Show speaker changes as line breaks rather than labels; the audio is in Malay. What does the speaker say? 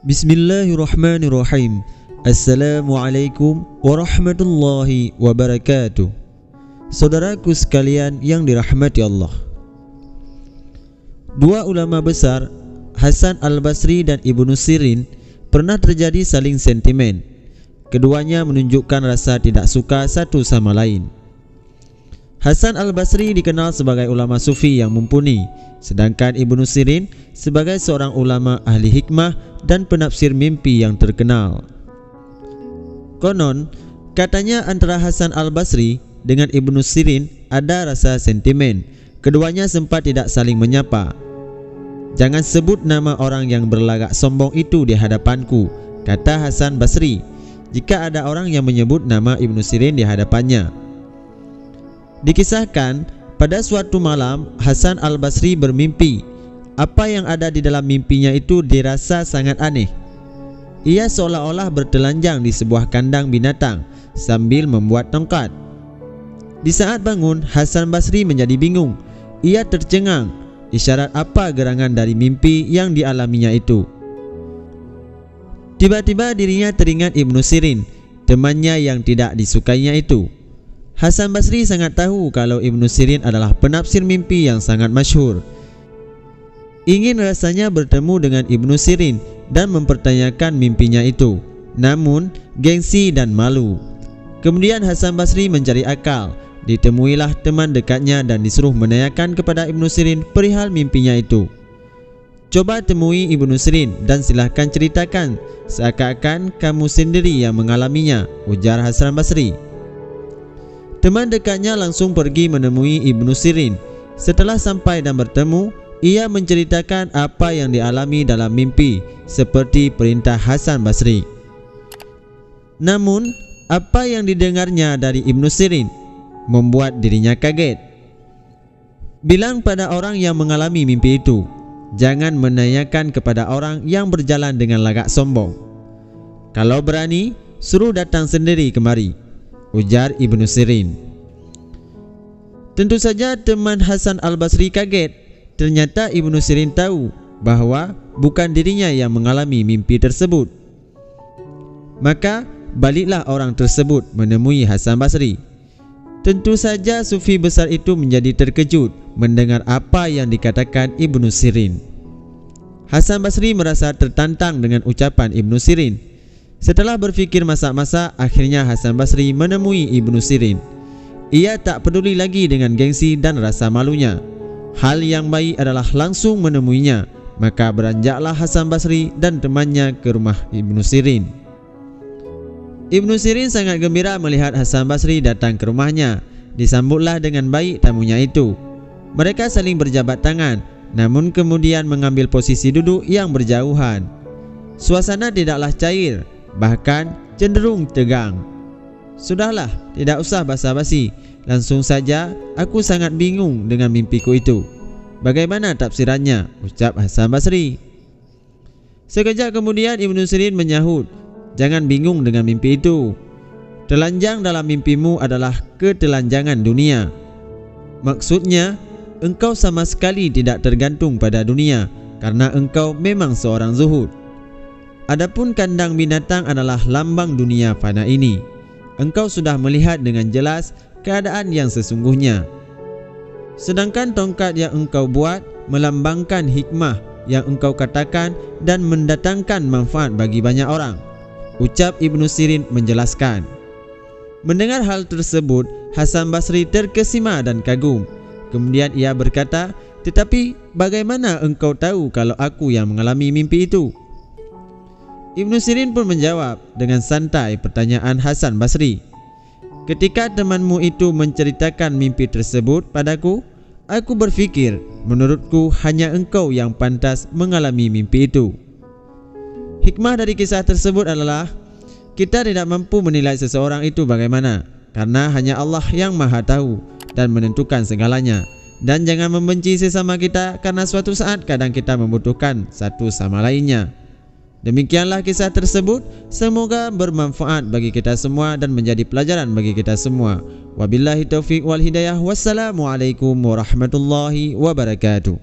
Bismillahirrahmanirrahim. Assalamualaikum warahmatullahi wabarakatuh. Saudaraku sekalian yang dirahmati Allah, dua ulama besar, Hasan al-Basri dan Ibnu Sirin, pernah terjadi saling sentimen. Keduanya menunjukkan rasa tidak suka satu sama lain. Hasan al-Basri dikenal sebagai ulama sufi yang mumpuni, sedangkan Ibnu Sirin sebagai seorang ulama ahli hikmah dan penafsir mimpi yang terkenal. Konon, katanya antara Hasan al-Basri dengan Ibnu Sirin ada rasa sentimen. Keduanya sempat tidak saling menyapa. "Jangan sebut nama orang yang berlagak sombong itu di hadapanku," kata Hasan Basri, jika ada orang yang menyebut nama Ibnu Sirin di hadapannya. Dikisahkan, pada suatu malam Hasan al-Basri bermimpi. Apa yang ada di dalam mimpinya itu dirasa sangat aneh. Ia seolah-olah bertelanjang di sebuah kandang binatang sambil membuat tongkat. Di saat bangun, Hasan Basri menjadi bingung. Ia tercengang, isyarat apa gerangan dari mimpi yang dialaminya itu. Tiba-tiba dirinya teringat Ibnu Sirin, temannya yang tidak disukainya itu. Hasan Basri sangat tahu kalau Ibnu Sirin adalah penafsir mimpi yang sangat masyhur. Ingin rasanya bertemu dengan Ibnu Sirin dan mempertanyakan mimpinya itu, namun gengsi dan malu. Kemudian Hasan Basri mencari akal. Ditemuilah teman dekatnya dan disuruh menanyakan kepada Ibnu Sirin perihal mimpinya itu. "Coba temui Ibnu Sirin dan silahkan ceritakan, seakan-akan kamu sendiri yang mengalaminya," ujar Hasan Basri. Teman dekatnya langsung pergi menemui Ibnu Sirin. Setelah sampai dan bertemu, ia menceritakan apa yang dialami dalam mimpi seperti perintah Hasan Basri. Namun, apa yang didengarnya dari Ibnu Sirin membuat dirinya kaget. "Bilang pada orang yang mengalami mimpi itu, jangan menanyakan kepada orang yang berjalan dengan lagak sombong. Kalau berani, suruh datang sendiri kemari," ujar Ibnu Sirin. Tentu saja teman Hasan al-Basri kaget. Ternyata Ibnu Sirin tahu bahwa bukan dirinya yang mengalami mimpi tersebut. Maka baliklah orang tersebut menemui Hasan Basri. Tentu saja sufi besar itu menjadi terkejut mendengar apa yang dikatakan Ibnu Sirin. Hasan Basri merasa tertantang dengan ucapan Ibnu Sirin. Setelah berfikir masak-masak, akhirnya Hasan Basri menemui Ibnu Sirin. Ia tak peduli lagi dengan gengsi dan rasa malunya. Hal yang baik adalah langsung menemuinya. Maka beranjaklah Hasan Basri dan temannya ke rumah Ibnu Sirin. Ibnu Sirin sangat gembira melihat Hasan Basri datang ke rumahnya. Disambutlah dengan baik tamunya itu. Mereka saling berjabat tangan, namun kemudian mengambil posisi duduk yang berjauhan. Suasana tidaklah cair, bahkan cenderung tegang. "Sudahlah, tidak usah basa-basi. Langsung saja, aku sangat bingung dengan mimpiku itu. Bagaimana tafsirannya?" ucap Hasan Basri. Sekejap kemudian Ibnu Sirin menyahut, "Jangan bingung dengan mimpi itu. Telanjang dalam mimpimu adalah ketelanjangan dunia. Maksudnya, engkau sama sekali tidak tergantung pada dunia karena engkau memang seorang zuhud. Adapun kandang binatang adalah lambang dunia fana ini. Engkau sudah melihat dengan jelas keadaan yang sesungguhnya. Sedangkan tongkat yang engkau buat melambangkan hikmah yang engkau katakan dan mendatangkan manfaat bagi banyak orang," ucap Ibnu Sirin menjelaskan. Mendengar hal tersebut, Hasan Basri terkesima dan kagum. Kemudian ia berkata, "Tetapi bagaimana engkau tahu kalau aku yang mengalami mimpi itu?" Ibnu Sirin pun menjawab dengan santai pertanyaan Hasan Basri. "Ketika temanmu itu menceritakan mimpi tersebut padaku, aku berfikir menurutku hanya engkau yang pantas mengalami mimpi itu." Hikmah dari kisah tersebut adalah kita tidak mampu menilai seseorang itu bagaimana, karena hanya Allah yang Maha Tahu dan menentukan segalanya. Dan jangan membenci sesama kita karena suatu saat kadang kita membutuhkan satu sama lainnya. Demikianlah kisah tersebut. Semoga bermanfaat bagi kita semua dan menjadi pelajaran bagi kita semua. Wabillahi taufiq wal hidayah. Wassalamualaikum warahmatullahi wabarakatuh.